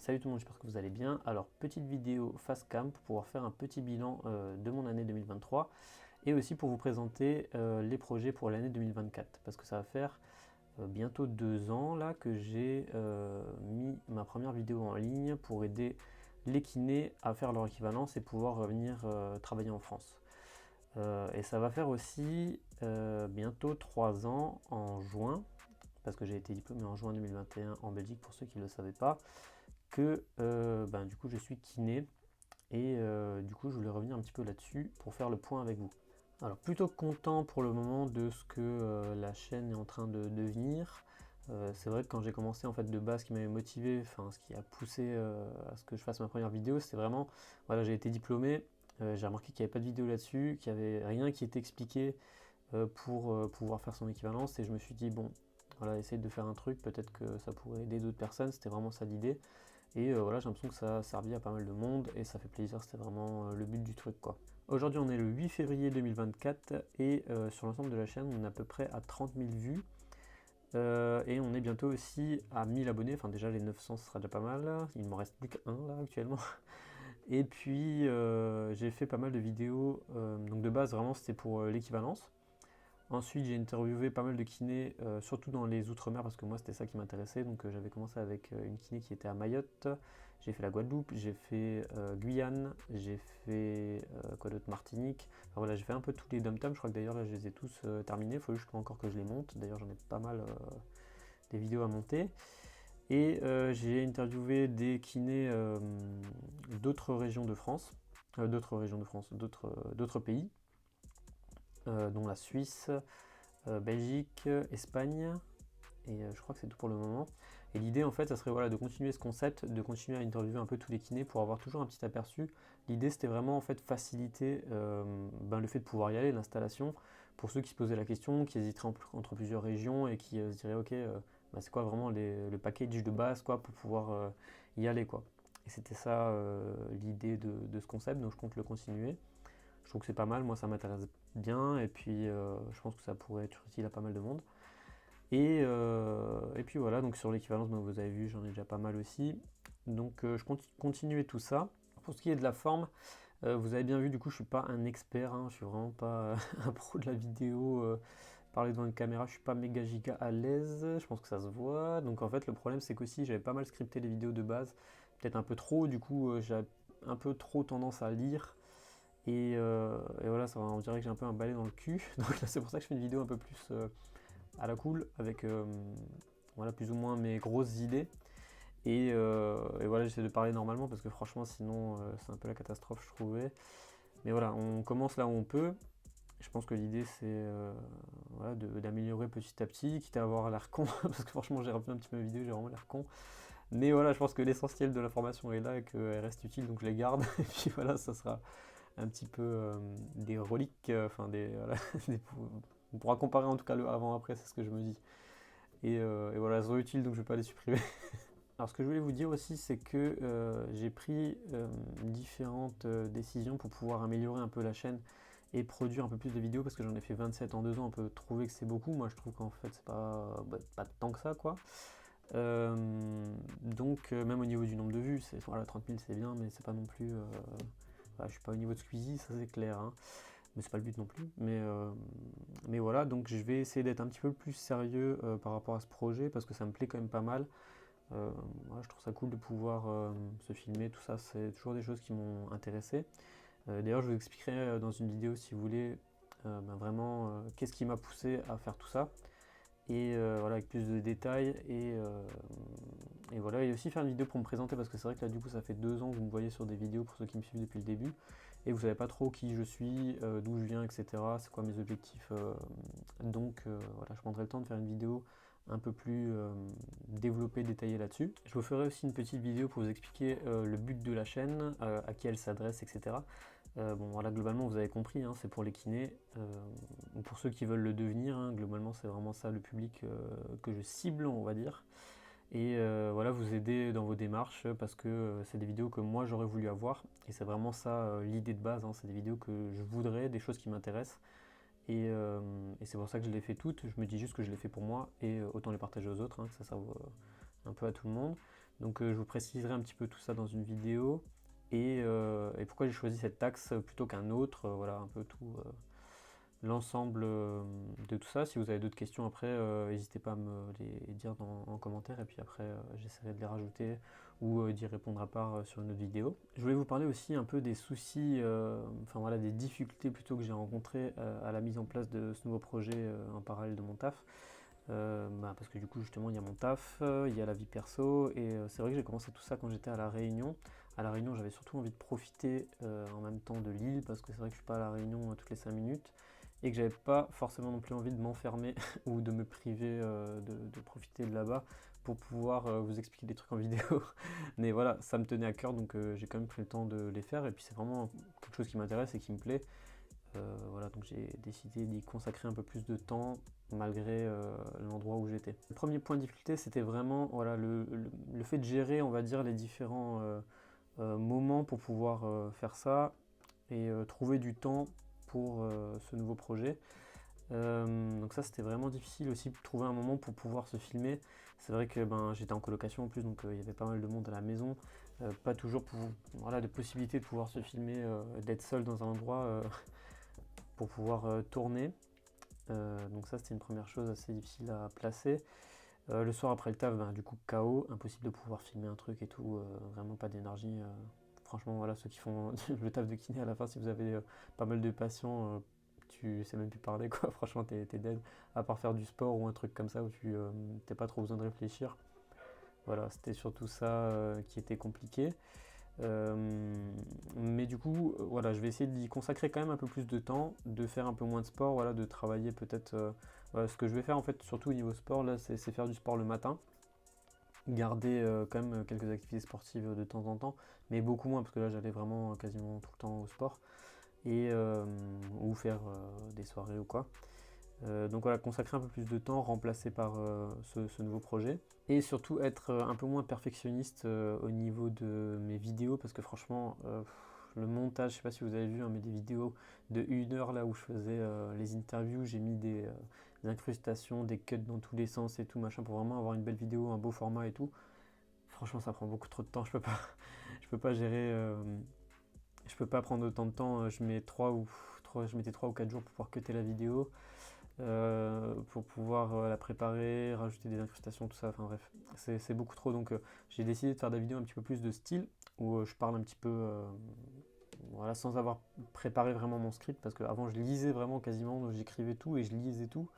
Salut tout le monde, j'espère que vous allez bien. Alors, petite vidéo face cam pour pouvoir faire un petit bilan de mon année 2023 et aussi pour vous présenter les projets pour l'année 2024 parce que ça va faire bientôt 2 ans là que j'ai mis ma première vidéo en ligne pour aider les kinés à faire leur équivalence et pouvoir revenir travailler en France. Et ça va faire aussi bientôt 3 ans en juin, parce que j'ai été diplômé en juin 2021 en Belgique pour ceux qui ne le savaient pas, que du coup je suis kiné et du coup je voulais revenir un petit peu là-dessus pour faire le point avec vous. Alors plutôt content pour le moment de ce que la chaîne est en train de devenir. C'est vrai que quand j'ai commencé en fait de base, ce qui m'avait motivé, enfin ce qui a poussé à ce que je fasse ma première vidéo, c'était vraiment, voilà, j'ai été diplômé, j'ai remarqué qu'il n'y avait pas de vidéo là-dessus, qu'il n'y avait rien qui était expliqué pour pouvoir faire son équivalence et je me suis dit bon, voilà, essayer de faire un truc, peut-être que ça pourrait aider d'autres personnes, c'était vraiment ça l'idée. Et voilà, j'ai l'impression que ça a servi à pas mal de monde et ça fait plaisir, c'était vraiment le but du truc quoi. Aujourd'hui on est le 8 février 2024 et sur l'ensemble de la chaîne on est à peu près à 30 000 vues. Et on est bientôt aussi à 1000 abonnés, enfin déjà les 900 ce sera déjà pas mal, il m'en reste plus qu'un là actuellement. Et puis j'ai fait pas mal de vidéos, donc de base vraiment c'était pour l'équivalence. Ensuite, j'ai interviewé pas mal de kinés, surtout dans les Outre-mer, parce que moi, c'était ça qui m'intéressait. Donc, j'avais commencé avec une kiné qui était à Mayotte. J'ai fait la Guadeloupe, j'ai fait Guyane, j'ai fait quoi d'autre, Martinique. Enfin, voilà, j'ai fait un peu tous les dom-toms. Je crois que d'ailleurs, là, je les ai tous terminés. Il faut juste encore que je les monte. D'ailleurs, j'en ai pas mal des vidéos à monter. Et j'ai interviewé des kinés d'autres régions de France, d'autres pays, dont la Suisse, Belgique, Espagne, et je crois que c'est tout pour le moment. Et l'idée en fait, ça serait voilà, de continuer ce concept, de continuer à interviewer un peu tous les kinés pour avoir toujours un petit aperçu. L'idée c'était vraiment en fait faciliter le fait de pouvoir y aller, l'installation, pour ceux qui se posaient la question, qui hésiteraient entre plusieurs régions et qui se diraient ok, c'est quoi vraiment le package de base quoi, pour pouvoir y aller quoi. Et c'était ça l'idée de ce concept, donc je compte le continuer. Je trouve que c'est pas mal, moi ça m'intéresse bien, et puis je pense que ça pourrait être utile à pas mal de monde. Et puis voilà, donc sur l'équivalence, vous avez vu, j'en ai déjà pas mal aussi. Donc je compte continuer tout ça. Pour ce qui est de la forme, vous avez bien vu, du coup je suis pas un expert, hein, je suis vraiment pas un pro de la vidéo. Parler devant une caméra, je suis pas méga giga à l'aise, je pense que ça se voit. Donc en fait le problème c'est qu'aussi j'avais pas mal scripté les vidéos de base, peut-être un peu trop, du coup j'ai un peu trop tendance à lire. Et voilà, on dirait que j'ai un peu un balai dans le cul. Donc là, c'est pour ça que je fais une vidéo un peu plus à la cool, avec voilà, plus ou moins mes grosses idées. Et voilà, j'essaie de parler normalement parce que franchement, sinon, c'est un peu la catastrophe, je trouvais. Mais voilà, on commence là où on peut. Je pense que l'idée, c'est voilà, d'améliorer petit à petit, quitte à avoir l'air con, parce que franchement, j'ai revu un petit peu mes vidéos, j'ai vraiment l'air con. Mais voilà, je pense que l'essentiel de l'information est là et qu'elle reste utile, donc je les garde. Et puis voilà, ça sera un petit peu des reliques, enfin voilà, on pourra comparer en tout cas le avant-après, c'est ce que je me dis. Et voilà, elles sont utiles donc je vais pas les supprimer. Alors ce que je voulais vous dire aussi, c'est que j'ai pris différentes décisions pour pouvoir améliorer un peu la chaîne et produire un peu plus de vidéos parce que j'en ai fait 27 en 2 ans, on peut trouver que c'est beaucoup, moi je trouve qu'en fait c'est pas tant que ça quoi. Donc même au niveau du nombre de vues, voilà, 30 000 c'est bien mais c'est pas non plus... Voilà, je suis pas au niveau de Squeezie, ça c'est clair, hein. Mais c'est pas le but non plus. Mais voilà, donc je vais essayer d'être un petit peu plus sérieux par rapport à ce projet parce que ça me plaît quand même pas mal. Voilà, je trouve ça cool de pouvoir se filmer, tout ça, c'est toujours des choses qui m'ont intéressé. D'ailleurs, je vous expliquerai dans une vidéo si vous voulez vraiment qu'est-ce qui m'a poussé à faire tout ça. Et voilà, avec plus de détails et voilà, et aussi faire une vidéo pour me présenter parce que c'est vrai que là du coup ça fait 2 ans que vous me voyez sur des vidéos pour ceux qui me suivent depuis le début et vous savez pas trop qui je suis, d'où je viens, etc. C'est quoi mes objectifs, donc voilà, je prendrai le temps de faire une vidéo un peu plus développée, détaillée là-dessus. Je vous ferai aussi une petite vidéo pour vous expliquer le but de la chaîne, à qui elle s'adresse, etc. Bon voilà, globalement vous avez compris, hein, c'est pour les kinés, ou pour ceux qui veulent le devenir, hein, globalement c'est vraiment ça le public que je cible on va dire. Et voilà, vous aider dans vos démarches parce que c'est des vidéos que moi j'aurais voulu avoir et c'est vraiment ça l'idée de base, hein, c'est des vidéos que je voudrais, des choses qui m'intéressent et c'est pour ça que je les fais toutes, je me dis juste que je les fais pour moi et autant les partager aux autres, hein, que ça serve un peu à tout le monde. Donc je vous préciserai un petit peu tout ça dans une vidéo et pourquoi j'ai choisi cette taxe plutôt qu'un autre, voilà un peu tout l'ensemble de tout ça. Si vous avez d'autres questions après, n'hésitez pas à me les dire en commentaire et puis après j'essaierai de les rajouter ou d'y répondre à part sur une autre vidéo. Je voulais vous parler aussi un peu des soucis, enfin voilà, des difficultés plutôt que j'ai rencontrées à la mise en place de ce nouveau projet en parallèle de mon taf. Parce que du coup justement il y a mon taf, il y a la vie perso et c'est vrai que j'ai commencé tout ça quand j'étais à La Réunion. À La Réunion j'avais surtout envie de profiter en même temps de l'île parce que c'est vrai que je suis pas à La Réunion toutes les 5 minutes et que j'avais pas forcément non plus envie de m'enfermer ou de me priver de profiter de là-bas pour pouvoir vous expliquer des trucs en vidéo. Mais voilà, ça me tenait à cœur donc j'ai quand même pris le temps de les faire et puis c'est vraiment quelque chose qui m'intéresse et qui me plaît. Voilà, donc j'ai décidé d'y consacrer un peu plus de temps malgré l'endroit où j'étais. Le premier point de difficulté, c'était vraiment voilà, le fait de gérer, on va dire, les différents moments pour pouvoir faire ça et trouver du temps pour ce nouveau projet. Donc ça c'était vraiment difficile aussi de trouver un moment pour pouvoir se filmer. C'est vrai que j'étais en colocation en plus donc il y avait pas mal de monde à la maison. Pas toujours voilà, de possibilité de pouvoir se filmer, d'être seul dans un endroit pour pouvoir tourner. Donc ça c'était une première chose assez difficile à placer. Le soir après le taf, du coup KO, impossible de pouvoir filmer un truc et tout, vraiment pas d'énergie. Franchement voilà, ceux qui font le taf de kiné à la fin, si vous avez pas mal de patients, tu sais même plus parler quoi, franchement t'es dead, à part faire du sport ou un truc comme ça où tu t'as pas trop besoin de réfléchir. Voilà, c'était surtout ça qui était compliqué. Mais du coup, voilà, je vais essayer d'y consacrer quand même un peu plus de temps, de faire un peu moins de sport, voilà, de travailler peut-être. Voilà, ce que je vais faire en fait, surtout au niveau sport, là, c'est faire du sport le matin, garder quand même quelques activités sportives de temps en temps, mais beaucoup moins parce que là, j'allais vraiment quasiment tout le temps au sport et ou faire des soirées ou quoi. Donc voilà, consacrer un peu plus de temps, remplacé par ce nouveau projet. Et surtout être un peu moins perfectionniste au niveau de mes vidéos, parce que franchement, le montage, je sais pas si vous avez vu, hein, mais des vidéos de 1 heure là où je faisais les interviews, j'ai mis des incrustations, des cuts dans tous les sens et tout, machin, pour vraiment avoir une belle vidéo, un beau format et tout. Franchement, ça prend beaucoup trop de temps, je peux pas, je peux pas gérer, je peux pas prendre autant de temps, je mettais 3 ou 4 jours pour pouvoir cutter la vidéo. Pour pouvoir la préparer, rajouter des incrustations, tout ça, enfin bref, c'est beaucoup trop. Donc j'ai décidé de faire des vidéos un petit peu plus de style, où je parle un petit peu, voilà, sans avoir préparé vraiment mon script, parce qu'avant je lisais vraiment quasiment, donc j'écrivais tout et je lisais tout,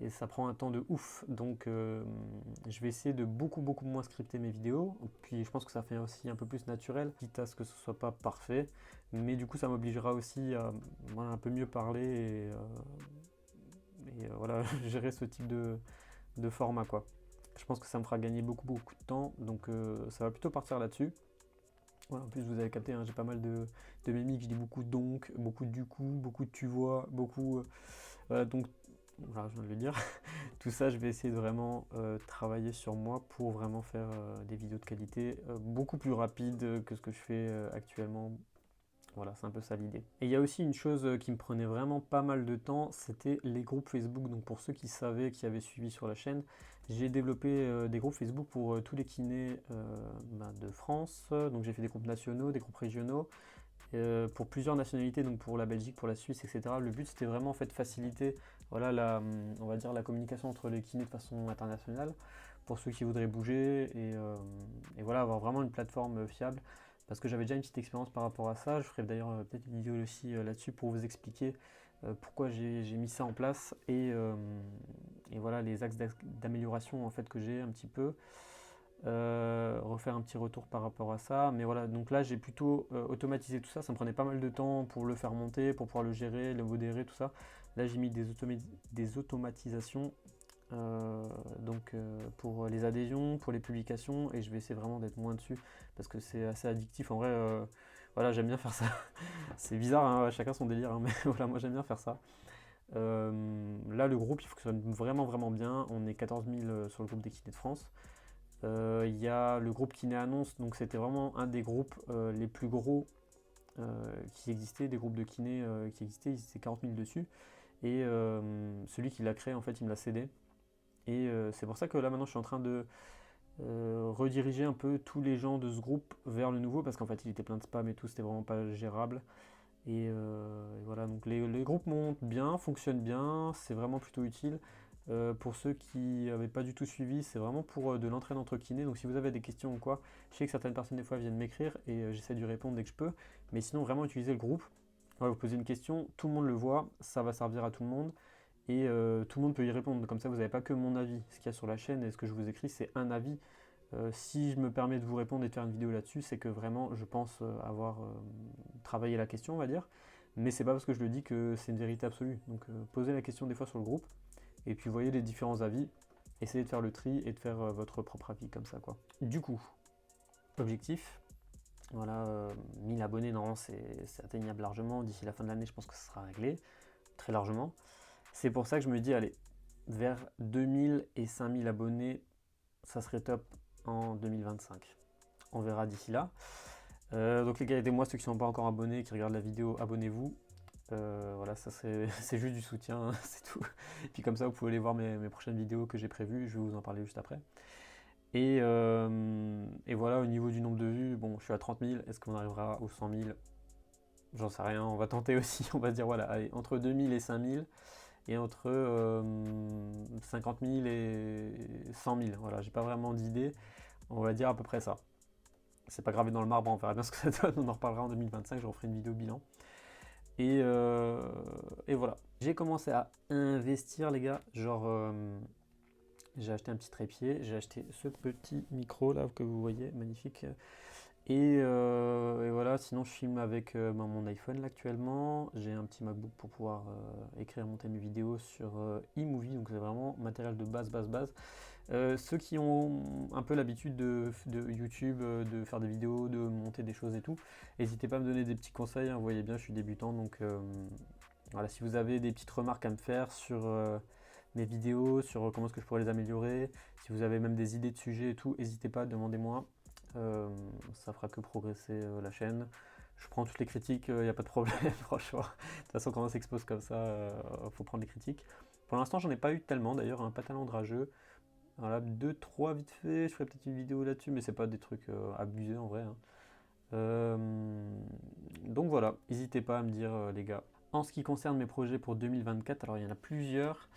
et ça prend un temps de ouf. Donc je vais essayer de beaucoup moins scripter mes vidéos, puis je pense que ça fait aussi un peu plus naturel, quitte à ce que ce soit pas parfait, mais du coup ça m'obligera aussi à voilà, un peu mieux parler et voilà, gérer ce type de format quoi. Je pense que ça me fera gagner beaucoup de temps, donc ça va plutôt partir là-dessus. Voilà, en plus vous avez capté, hein, j'ai pas mal de mimiques, je dis beaucoup donc, beaucoup du coup, beaucoup de tu vois, beaucoup... voilà, donc voilà, je viens de le dire. Tout ça, je vais essayer de vraiment travailler sur moi pour vraiment faire des vidéos de qualité beaucoup plus rapides que ce que je fais actuellement. Voilà, c'est un peu ça l'idée. Et il y a aussi une chose qui me prenait vraiment pas mal de temps, c'était les groupes Facebook. Donc pour ceux qui savaient, qui avaient suivi sur la chaîne, j'ai développé des groupes Facebook pour tous les kinés de France. Donc j'ai fait des groupes nationaux, des groupes régionaux, pour plusieurs nationalités, donc pour la Belgique, pour la Suisse, etc. Le but c'était vraiment en fait faciliter voilà, on va dire la communication entre les kinés de façon internationale, pour ceux qui voudraient bouger et voilà, avoir vraiment une plateforme fiable. Parce que j'avais déjà une petite expérience par rapport à ça. Je ferai d'ailleurs peut-être une vidéo aussi là-dessus pour vous expliquer pourquoi j'ai mis ça en place et voilà les axes d'amélioration en fait que j'ai un petit peu. Refaire un petit retour par rapport à ça. Mais voilà, donc là j'ai plutôt automatisé tout ça. Ça me prenait pas mal de temps pour le faire monter, pour pouvoir le gérer, le modérer, tout ça. Là j'ai mis des automatisations pour les adhésions, pour les publications, et je vais essayer vraiment d'être moins dessus parce que c'est assez addictif en vrai. Voilà, j'aime bien faire ça. C'est bizarre, hein, chacun son délire, hein, mais voilà, moi j'aime bien faire ça. Là, le groupe il fonctionne vraiment bien. On est 14 000 sur le groupe des kinés de France. Il y a le groupe Kiné Annonce, donc c'était vraiment un des groupes les plus gros qui existaient, des groupes de kinés qui existaient, ils étaient 40 000 dessus. Et celui qui l'a créé, en fait, il me l'a cédé. Et c'est pour ça que là maintenant je suis en train rediriger un peu tous les gens de ce groupe vers le nouveau, parce qu'en fait il était plein de spam et tout, c'était vraiment pas gérable. Et voilà, donc les groupes montent bien, fonctionnent bien, c'est vraiment plutôt utile. Pour ceux qui n'avaient pas du tout suivi, c'est vraiment pour de l'entraide entre kinés. Donc si vous avez des questions ou quoi, je sais que certaines personnes des fois viennent m'écrire et j'essaie de lui répondre dès que je peux. Mais sinon, vraiment utiliser le groupe. Voilà, vous posez une question, tout le monde le voit, ça va servir à tout le monde et tout le monde peut y répondre. Comme ça, vous n'avez pas que mon avis. Ce qu'il y a sur la chaîne et ce que je vous écris, c'est un avis. Si je me permets de vous répondre et de faire une vidéo là-dessus, c'est que vraiment, je pense avoir travaillé la question, on va dire. Mais c'est pas parce que je le dis que c'est une vérité absolue. Donc posez la question des fois sur le groupe et puis voyez les différents avis. Essayez de faire le tri et de faire votre propre avis comme ça, quoi. Du coup, objectif. Voilà, 1000 abonnés, normalement c'est atteignable largement. D'ici la fin de l'année, je pense que ça sera réglé très largement. C'est pour ça que je me dis, allez, vers 2000 et 5000 abonnés, ça serait top en 2025. On verra d'ici là. Donc les gars, aidez-moi, ceux qui ne sont pas encore abonnés, qui regardent la vidéo, abonnez-vous. Voilà, ça c'est juste du soutien, hein, c'est tout. Et puis comme ça, vous pouvez aller voir mes prochaines vidéos que j'ai prévues, je vais vous en parler juste après. Et voilà, au niveau du nombre de vues, bon, je suis à 30 000, est-ce qu'on arrivera aux 100 000? J'en sais rien, on va tenter aussi, on va se dire, voilà, allez, entre 2000 et 5000, et entre 50 000 et 100 000, voilà, j'ai pas vraiment d'idée, on va dire à peu près ça. C'est pas gravé dans le marbre, on verra bien ce que ça donne, on en reparlera en 2025, je referai une vidéo bilan. Et voilà. J'ai commencé à investir, les gars. Genre, j'ai acheté un petit trépied, j'ai acheté ce petit micro là que vous voyez, magnifique. Et voilà, sinon je filme avec mon iPhone là actuellement. J'ai un petit MacBook pour pouvoir écrire, monter mes vidéos sur iMovie, donc c'est vraiment matériel de base, base, base. Ceux qui ont un peu l'habitude de YouTube, de faire des vidéos, de monter des choses et tout, n'hésitez pas à me donner des petits conseils, hein. Vous voyez bien, je suis débutant, donc voilà, si vous avez des petites remarques à me faire sur mes vidéos, sur comment est-ce que je pourrais les améliorer, si vous avez même des idées de sujets et tout, n'hésitez pas, demandez-moi. Ça fera que progresser la chaîne. Je prends toutes les critiques, il n'y a pas de problème, franchement. De toute façon, quand on s'expose comme ça, faut prendre les critiques. Pour l'instant, j'en ai pas eu tellement, d'ailleurs, pas tellement de rageux. Voilà, 2-3 vite fait, je ferai peut-être une vidéo là-dessus, mais c'est pas des trucs abusés en vrai, hein. Donc voilà, n'hésitez pas à me dire les gars. En ce qui concerne mes projets pour 2024, alors il y en a plusieurs.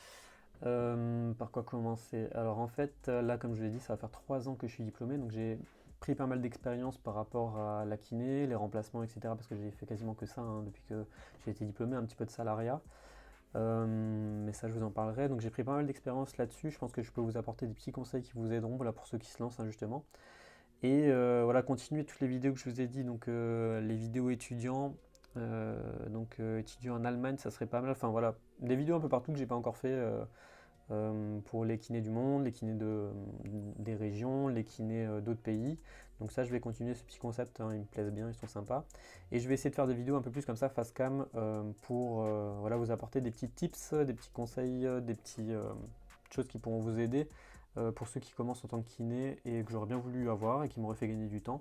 Par quoi commencer? Alors en fait, là comme je l'ai dit, ça va faire 3 ans que je suis diplômé, donc j'ai pris pas mal d'expérience par rapport à la kiné, les remplacements, etc. Parce que j'ai fait quasiment que ça hein, depuis que j'ai été diplômé, un petit peu de salariat. Mais ça je vous en parlerai. Donc j'ai pris pas mal d'expérience là-dessus. Je pense que je peux vous apporter des petits conseils qui vous aideront, voilà, pour ceux qui se lancent hein, justement. Et voilà, continuer toutes les vidéos que je vous ai dit, donc les vidéos étudiants, étudiants en Allemagne, ça serait pas mal. Enfin voilà, des vidéos un peu partout que j'ai pas encore fait pour les kinés du monde, les kinés des régions, les kinés d'autres pays. Donc ça, je vais continuer ce petit concept, hein, ils me plaisent bien, ils sont sympas. Et je vais essayer de faire des vidéos un peu plus comme ça, face cam, pour voilà, vous apporter des petits tips, des petits conseils, des petites choses qui pourront vous aider pour ceux qui commencent en tant que kiné et que j'aurais bien voulu avoir et qui m'auraient fait gagner du temps.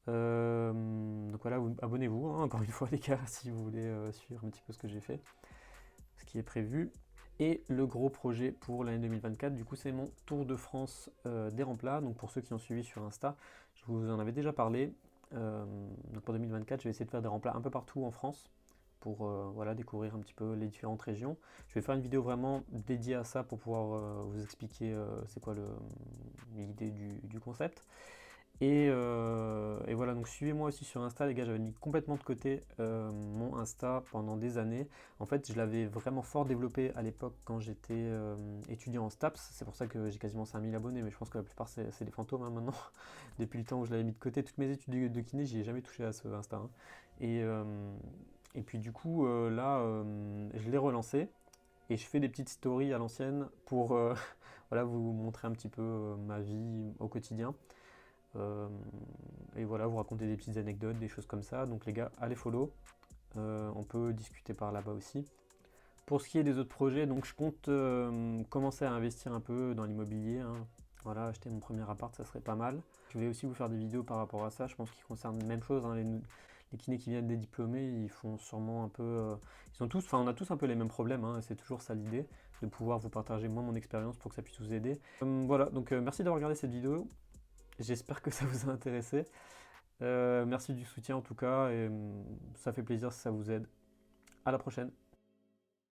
Donc voilà, abonnez-vous, hein, encore une fois les gars, si vous voulez suivre un petit peu ce que j'ai fait, ce qui est prévu. Et le gros projet pour l'année 2024, du coup, c'est mon Tour de France des remplats. Donc pour ceux qui ont suivi sur Insta, je vous en avais déjà parlé. Donc pour 2024, je vais essayer de faire des remplats un peu partout en France pour voilà, découvrir un petit peu les différentes régions. Je vais faire une vidéo vraiment dédiée à ça pour pouvoir vous expliquer c'est quoi l'idée du concept. Et voilà, donc suivez-moi aussi sur Insta, les gars, j'avais mis complètement de côté mon Insta pendant des années. En fait, je l'avais vraiment fort développé à l'époque quand j'étais étudiant en STAPS. C'est pour ça que j'ai quasiment 5000 abonnés, mais je pense que la plupart c'est des fantômes hein, maintenant. Depuis le temps où je l'avais mis de côté, toutes mes études de kiné, j'y ai jamais touché à ce Insta, hein. Et puis du coup, là, je l'ai relancé et je fais des petites stories à l'ancienne pour voilà, vous montrer un petit peu ma vie au quotidien. Et voilà, vous raconter des petites anecdotes, des choses comme ça. Donc les gars, allez follow. On peut discuter par là-bas aussi. Pour ce qui est des autres projets, donc je compte commencer à investir un peu dans l'immobilier, hein. Voilà, acheter mon premier appart, ça serait pas mal. Je vais aussi vous faire des vidéos par rapport à ça. Je pense qu'ils concernent la même chose, hein. Les kinés qui viennent des diplômés, ils font sûrement un peu. Ils sont tous, enfin, on a tous un peu les mêmes problèmes, hein, c'est toujours ça l'idée. de pouvoir vous partager moi mon expérience pour que ça puisse vous aider. Voilà, donc merci d'avoir regardé cette vidéo. J'espère que ça vous a intéressé. Merci du soutien en tout cas, et ça fait plaisir si ça vous aide. À la prochaine.